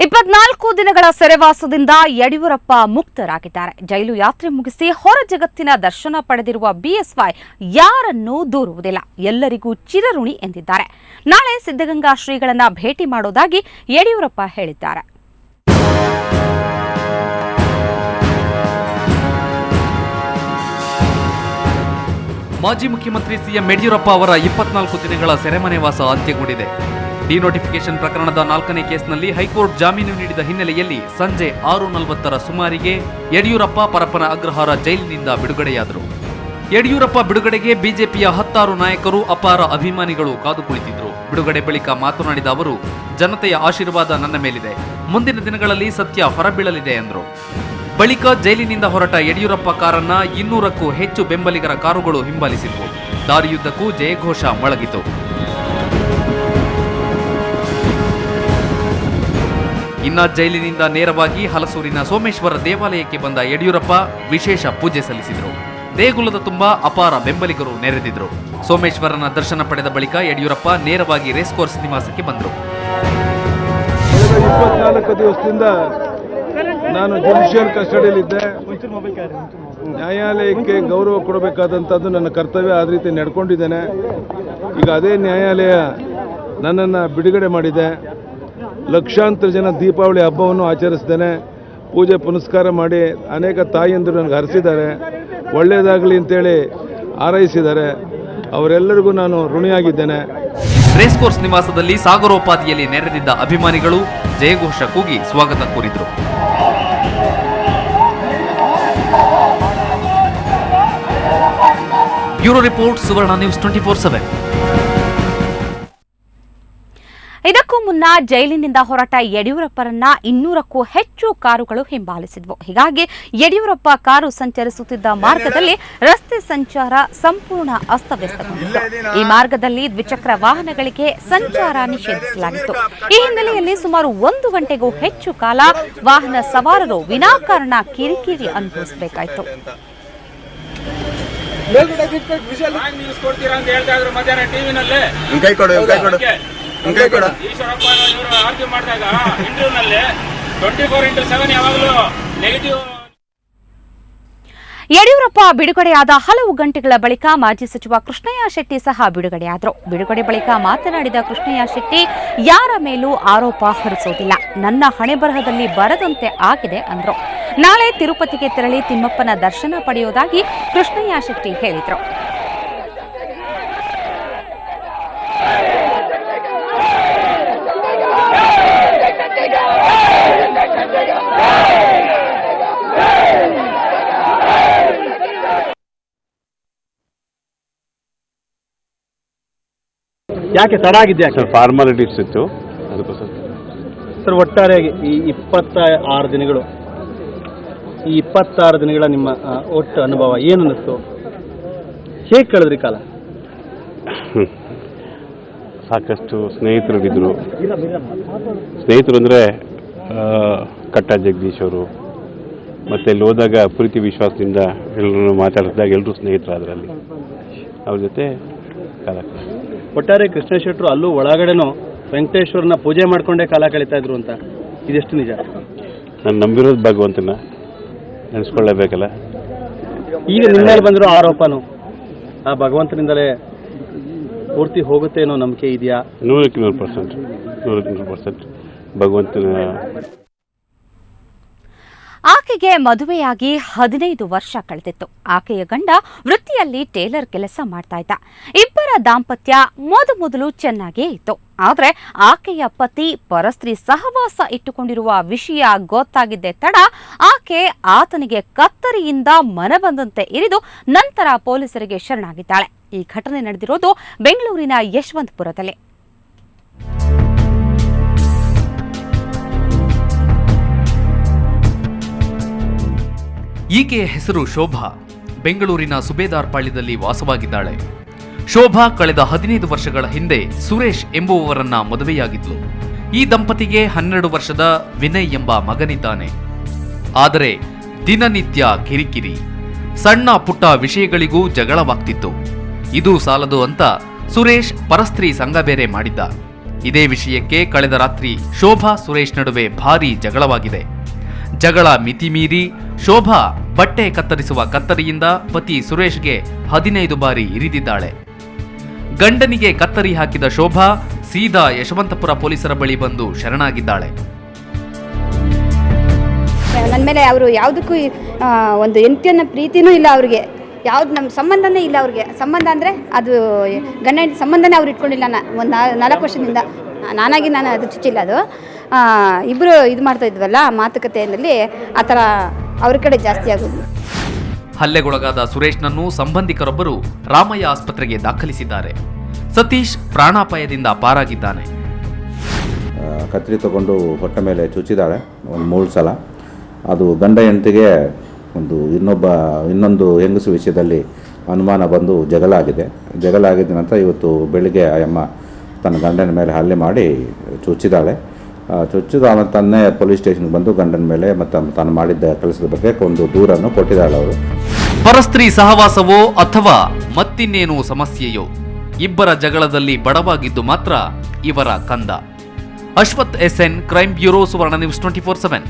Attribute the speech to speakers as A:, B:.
A: 24 ದಿನಗಳ ಸೆರೆವಾಸದಿಂದ ಯಡಿಯೂರಪ್ಪ ಮುಕ್ತರಾಗಿದ್ದಾರೆ. ಜೈಲು ಯಾತ್ರೆ ಮುಗಿಸಿ ಹೊರ ಜಗತ್ತಿನ ದರ್ಶನ ಪಡೆದಿರುವ ಬಿಎಸ್ವೈ ಯಾರನ್ನೂ ದೂರುವುದಿಲ್ಲ, ಎಲ್ಲರಿಗೂ ಚಿರಋಣಿ ಎಂದಿದ್ದಾರೆ. ನಾಳೆ ಸಿದ್ಧಗಂಗಾ ಶ್ರೀಗಳನ್ನ ಭೇಟಿ ಮಾಡೋದಾಗಿ ಯಡಿಯೂರಪ್ಪ ಹೇಳಿದ್ದಾರೆ.
B: ಮಾಜಿ ಮುಖ್ಯಮಂತ್ರಿ ಸಿಎಂ ಯಡಿಯೂರಪ್ಪ ಅವರ 24 ದಿನಗಳ ಸೆರೆಮನೆವಾಸ ಅಂತ್ಯಗೊಂಡಿದೆ. ಡಿನೋಟಿಫಿಕೇಶನ್ ಪ್ರಕರಣದ 4ನೇ ಕೇಸ್ನಲ್ಲಿ ಹೈಕೋರ್ಟ್ ಜಾಮೀನು ನೀಡಿದ ಹಿನ್ನೆಲೆಯಲ್ಲಿ ಸಂಜೆ 6:40 ಸುಮಾರಿಗೆ ಯಡಿಯೂರಪ್ಪ ಪರಪ್ಪನ ಅಗ್ರಹಾರ ಜೈಲಿನಿಂದ ಬಿಡುಗಡೆಯಾದರು. ಯಡಿಯೂರಪ್ಪ ಬಿಡುಗಡೆಗೆ ಬಿಜೆಪಿಯ 16 ನಾಯಕರು, ಅಪಾರ ಅಭಿಮಾನಿಗಳು ಕಾದು ಕುಳಿತಿದ್ರು. ಬಿಡುಗಡೆ ಬಳಿಕ ಮಾತನಾಡಿದ ಅವರು, ಜನತೆಯ ಆಶೀರ್ವಾದ ನನ್ನ ಮೇಲಿದೆ, ಮುಂದಿನ ದಿನಗಳಲ್ಲಿ ಸತ್ಯ ಹೊರಬೀಳಲಿದೆ ಎಂದರು. ಬಳಿಕ ಜೈಲಿನಿಂದ ಹೊರಟ ಯಡಿಯೂರಪ್ಪ ಕಾರನ್ನ 200ಕ್ಕೂ ಹೆಚ್ಚು ಬೆಂಬಲಿಗರ ಕಾರುಗಳು ಹಿಂಬಾಲಿಸಿದ್ವು. ದಾರಿಯುದ್ದಕ್ಕೂ ಜಯಘೋಷ ಮೊಳಗಿತು. ಇನ್ನ ಜೈಲಿನಿಂದ ನೇರವಾಗಿ ಹಲಸೂರಿನ ಸೋಮೇಶ್ವರ ದೇವಾಲಯಕ್ಕೆ ಬಂದ ಯಡಿಯೂರಪ್ಪ ವಿಶೇಷ ಪೂಜೆ ಸಲ್ಲಿಸಿದರು. ದೇಗುಲದ ತುಂಬಾ ಅಪಾರ ಬೆಂಬಲಿಗರು ನೆರೆದಿದ್ರು. ಸೋಮೇಶ್ವರನ ದರ್ಶನ ಪಡೆದ ಬಳಿಕ ಯಡಿಯೂರಪ್ಪ ನೇರವಾಗಿ ರೇಸ್ ಕೋರ್ಸ್ ನಿವಾಸಕ್ಕೆ ಬಂದರು.
C: 24 ದಿವಸದಿಂದ ನಾನು ಜುಡಿಷಿಯಲ್ ಕಸ್ಟಡಿಯಲ್ಲಿದ್ದೆ. ನ್ಯಾಯಾಲಯಕ್ಕೆ ಗೌರವ ಕೊಡಬೇಕಾದಂಥದ್ದು ನನ್ನ ಕರ್ತವ್ಯ. ಆ ರೀತಿ ನಡ್ಕೊಂಡಿದ್ದೇನೆ. ಈಗ ಅದೇ ನ್ಯಾಯಾಲಯ ನನ್ನನ್ನು ಬಿಡುಗಡೆ ಮಾಡಿದೆ. ಲಕ್ಷಾಂತರ ಜನ ದೀಪಾವಳಿ ಹಬ್ಬವನ್ನು ಆಚರಿಸಿದ್ದೇನೆ. ಪೂಜೆ ಪುನಸ್ಕಾರ ಮಾಡಿ ಅನೇಕ ತಾಯಿಯಂದರು ನನಗೆ ಹರಿಸಿದ್ದಾರೆ, ಒಳ್ಳೆಯದಾಗಲಿ ಅಂತೇಳಿ ಹಾರೈಸಿದ್ದಾರೆ. ಅವರೆಲ್ಲರಿಗೂ ನಾನು ಋಣಿಯಾಗಿದ್ದೇನೆ.
B: ರೇಸ್ ಕೋರ್ಸ್ ನಿವಾಸದಲ್ಲಿ ಸಾಗರೋಪಾದಿಯಲ್ಲಿ ನೆರೆದಿದ್ದ ಅಭಿಮಾನಿಗಳು ಜಯಘೋಷ ಕೂಗಿ ಸ್ವಾಗತ ಕೋರಿದರು. ಬ್ಯೂರೋ ರಿಪೋರ್ಟ್, ಸುವರ್ಣ ನ್ಯೂಸ್ 24/7.
A: ಇದಕ್ಕೂ ಮುನ್ನ ಜೈಲಿನಿಂದ ಹೊರಟ ಯಡಿಯೂರಪ್ಪರನ್ನ 200ಕ್ಕೂ ಹೆಚ್ಚು ಕಾರುಗಳು ಹಿಂಬಾಲಿಸಿದ್ವು. ಹೀಗಾಗಿ ಯಡಿಯೂರಪ್ಪ ಕಾರು ಸಂಚರಿಸುತ್ತಿದ್ದ ಮಾರ್ಗದಲ್ಲಿ ರಸ್ತೆ ಸಂಚಾರ ಸಂಪೂರ್ಣ ಅಸ್ತವ್ಯಸ್ತಗೊಂಡಿತ್ತು. ಈ ಮಾರ್ಗದಲ್ಲಿ ದ್ವಿಚಕ್ರ ವಾಹನಗಳಿಗೆ ಸಂಚಾರ ನಿಷೇಧಿಸಲಾಗಿತ್ತು. ಈ ಹಿನ್ನೆಲೆಯಲ್ಲಿ ಸುಮಾರು 1 ಗಂಟೆಗೂ ಹೆಚ್ಚು ಕಾಲ ವಾಹನ ಸವಾರರು ವಿನಾಕಾರಣ ಕಿರಿಕಿರಿ ಅನುಭವಿಸಬೇಕಾಯಿತು. ಯಡಿಯೂರಪ್ಪ ಬಿಡುಗಡೆಯಾದ ಹಲವು ಗಂಟೆಗಳ ಬಳಿಕ ಮಾಜಿ ಸಚಿವ ಕೃಷ್ಣಯ್ಯ ಶೆಟ್ಟಿ ಸಹ ಬಿಡುಗಡೆಯಾದರು. ಬಿಡುಗಡೆ ಬಳಿಕ ಮಾತನಾಡಿದ ಕೃಷ್ಣಯ್ಯ ಶೆಟ್ಟಿ, ಯಾರ ಮೇಲೂ ಆರೋಪ ಹೊರಿಸೋದಿಲ್ಲ, ನನ್ನ ಹಣೆಬರಹದಲ್ಲಿ ಬರದಂತೆ ಆಗಿದೆ ಅಂದರು. ನಾಳೆ ತಿರುಪತಿಗೆ ತೆರಳಿ ತಿಮ್ಮಪ್ಪನ ದರ್ಶನ ಪಡೆಯುವುದಾಗಿ ಕೃಷ್ಣಯ್ಯ ಶೆಟ್ಟಿ ಹೇಳಿದರು.
D: ಯಾಕೆ ತಡ ಆಗಿದೆಯಾ
E: ಸರ್? ಫಾರ್ಮಾಲಿಟೀಸ್ ಇತ್ತು, ಅದಕ್ಕೋಸ್ಕರ.
D: ಸರ್, ಒಟ್ಟಾರೆಯಾಗಿ ಈ 26 ದಿನಗಳು, ಈ 26 ದಿನಗಳ ನಿಮ್ಮ ಒಟ್ಟು ಅನುಭವ ಏನು ಅನ್ನಿಸ್ತು? ಹೇಗೆ ಕಳೆದ್ರಿ ಕಾಲ?
E: ಸಾಕಷ್ಟು ಸ್ನೇಹಿತರಿದ್ರು. ಸ್ನೇಹಿತರು ಅಂದರೆ ಕಟ್ಟ ಜಗದೀಶ್ ಅವರು, ಮತ್ತು ಇಲ್ಲಿ ಹೋದಾಗ ಪ್ರೀತಿ ವಿಶ್ವಾಸದಿಂದ ಎಲ್ಲರೂ ಮಾತಾಡಿಸಿದಾಗ ಎಲ್ಲರೂ ಸ್ನೇಹಿತರಾದ್ರಲ್ಲಿ, ಅವ್ರ ಜೊತೆ ಕಾಲ.
D: ಒಟ್ಟಾರೆ ಕೃಷ್ಣ ಶೆಟ್ಟರು ಅಲ್ಲೂ ಒಳಗಡೆನೂ ವೆಂಕಟೇಶ್ವರನ ಪೂಜೆ ಮಾಡ್ಕೊಂಡೇ ಕಾಲ ಕಳೀತಾ ಇದ್ರು ಅಂತ, ಇದೆಷ್ಟು ನಿಜ?
E: ನಾನು ನಂಬಿರೋದು ಭಗವಂತನ ನೆನೆಸ್ಕೊಳ್ಳೇಬೇಕಲ್ಲ.
D: ಈಗ ನಿಮ್ಮ ಮೇಲೆ ಬಂದಿರೋ ಆರೋಪನು ಆ ಭಗವಂತನಿಂದಲೇ ಪೂರ್ತಿ ಹೋಗುತ್ತೆ ಅನ್ನೋ ನಂಬಿಕೆ ಇದೆಯಾ?
E: 100% ಭಗವಂತನ.
A: ಆಕೆಗೆ ಮದುವೆಯಾಗಿ 15 ವರ್ಷ ಕಳೆದಿತ್ತು. ಆಕೆಯ ಗಂಡ ವೃತ್ತಿಯಲ್ಲಿ ಟೇಲರ್ ಕೆಲಸ ಮಾಡ್ತಾ ಇದ್ದ. ಇಬ್ಬರ ದಾಂಪತ್ಯ ಮೊದಲು ಚೆನ್ನಾಗೇ ಇತ್ತು. ಆದರೆ ಆಕೆಯ ಪತಿ ಪರಸ್ತ್ರೀ ಸಹವಾಸ ಇಟ್ಟುಕೊಂಡಿರುವ ವಿಷಯ ಗೊತ್ತಾಗಿದ್ದೇ ತಡ ಆಕೆ ಆತನಿಗೆ ಕತ್ತರಿಯಿಂದ ಮನಬಂದಂತೆ ಇರಿದು ನಂತರ ಪೊಲೀಸರಿಗೆ ಶರಣಾಗಿದ್ದಾಳೆ. ಈ ಘಟನೆ ನಡೆದಿರೋದು ಬೆಂಗಳೂರಿನ ಯಶವಂತಪುರದಲ್ಲಿ.
B: ಈಕೆಯ ಹೆಸರು ಶೋಭಾ. ಬೆಂಗಳೂರಿನ ಸುಬೇದಾರ್ ಪಾಳ್ಯದಲ್ಲಿ ವಾಸವಾಗಿದ್ದಾಳೆ. ಶೋಭಾ ಕಳೆದ 15 ವರ್ಷಗಳ ಹಿಂದೆ ಸುರೇಶ್ ಎಂಬುವವರನ್ನ ಮದುವೆಯಾಗಿದ್ಲು. ಈ ದಂಪತಿಗೆ 12 ವರ್ಷದ ವಿನಯ್ ಎಂಬ ಮಗನಿದ್ದಾನೆ. ಆದರೆ ದಿನನಿತ್ಯ ಕಿರಿಕಿರಿ, ಸಣ್ಣ ಪುಟ್ಟ ವಿಷಯಗಳಿಗೂ ಜಗಳವಾಗ್ತಿತ್ತು. ಇದು ಸಾಲದು ಅಂತ ಸುರೇಶ್ ಪರಸ್ತ್ರೀ ಸಂಘ ಬೇರೆ ಮಾಡಿದ್ದ. ಇದೇ ವಿಷಯಕ್ಕೆ ಕಳೆದ ರಾತ್ರಿ ಶೋಭಾ ಸುರೇಶ್ ನಡುವೆ ಭಾರೀ ಜಗಳವಾಗಿದೆ. ಜಗಳ ಮಿತಿಮೀರಿ ಶೋಭಾ ಬಟ್ಟೆ ಕತ್ತರಿಸುವ ಕತ್ತರಿಯಿಂದ ಪತಿ ಸುರೇಶ್ಗೆ 15 ಬಾರಿ ಇರಿದಿದ್ದಾಳೆ. ಗಂಡನಿಗೆ ಕತ್ತರಿ ಹಾಕಿದ ಶೋಭಾ ಸೀದಾ ಯಶವಂತಪುರ ಪೊಲೀಸರ ಬಳಿ ಬಂದು ಶರಣಾಗಿದ್ದಾಳೆ.
F: ನನ್ನ ಮೇಲೆ ಅವರು ಯಾವುದಕ್ಕೂ ಒಂದು ಹೆಂಡತಿಯನ್ನ ಪ್ರೀತಿನೂ ಇಲ್ಲ ಅವ್ರಿಗೆ, ಯಾವ್ದು ನಮ್ಮ ಸಂಬಂಧನೇ ಇಲ್ಲ ಅವ್ರಿಗೆ. ಸಂಬಂಧ ಅಂದರೆ ಅದು ಗಂಡ ಹೆಂಡತಿ ಸಂಬಂಧನೇ ಅವ್ರು ಇಟ್ಕೊಂಡಿಲ್ಲ. ಒಂದು 4 ವರ್ಷದಿಂದ ನಾನಾಗಿ ನಾನು ಅದು ಚುಚ್ಚಿಲ್ಲ. ಅದು ಇಬ್ಬರು ಇದು ಮಾಡ್ತಾ ಇದ್ವಲ್ಲ ಮಾತುಕತೆಯಲ್ಲಿ, ಆ ಥರ ಅವ್ರ ಕಡೆ ಜಾಸ್ತಿ ಆಗೋದು.
B: ಹಲ್ಲೆಗೊಳಗಾದ ಸುರೇಶ್ನನ್ನು ಸಂಬಂಧಿಕರೊಬ್ಬರು ರಾಮಯ್ಯ ಆಸ್ಪತ್ರೆಗೆ ದಾಖಲಿಸಿದ್ದಾರೆ. ಸತೀಶ್ ಪ್ರಾಣಾಪಾಯದಿಂದ ಪಾರಾಗಿದ್ದಾನೆ.
G: ಕತ್ತರಿ ತಗೊಂಡು ಹೊಟ್ಟೆ ಮೇಲೆ ಚುಚ್ಚಿದ್ದಾಳೆ ಒಂದು 3 ಸಲ. ಅದು ಗಂಡ ಹೆಂಡತಿಗೆ ಇನ್ನೊಂದು ಹೆಂಗಸು ವಿಷಯದಲ್ಲಿ ಅನುಮಾನ ಬಂದು ಜಗಳ ಆಗಿದ್ದ ನಂತರ ಇವತ್ತು ಬೆಳಿಗ್ಗೆ ಅಮ್ಮ ತನ್ನ ಗಂಡನ ಮೇಲೆ ಹಲ್ಲೆ ಮಾಡಿ ಚುಚ್ಚಿದ್ದಾಳೆ. ಚುಚ್ಚಿದ ಆಮೇಲೆ ತನ್ನೇ ಪೊಲೀಸ್ ಸ್ಟೇಷನ್ಗೆ ಬಂದು ಗಂಡನ ಮೇಲೆ ಮತ್ತು ತಾನು ಮಾಡಿದ್ದ ಕೆಲಸದ ಬಗ್ಗೆ ಒಂದು ದೂರನ್ನು ಕೊಟ್ಟಿದ್ದಾಳೆ ಅವರು.
B: ಪರಸ್ತ್ರೀ ಸಹವಾಸವೋ ಅಥವಾ ಮತ್ತಿನ್ನೇನು ಸಮಸ್ಯೆಯೋ, ಇಬ್ಬರ ಜಗಳದಲ್ಲಿ ಬಡವಾಗಿದ್ದು ಮಾತ್ರ ಇವರ ಕಂದ. ಅಶ್ವಥ್ SN, ಕ್ರೈಮ್ ಬ್ಯೂರೋ, ಸುವರ್ಣ ನ್ಯೂಸ್ 24/7.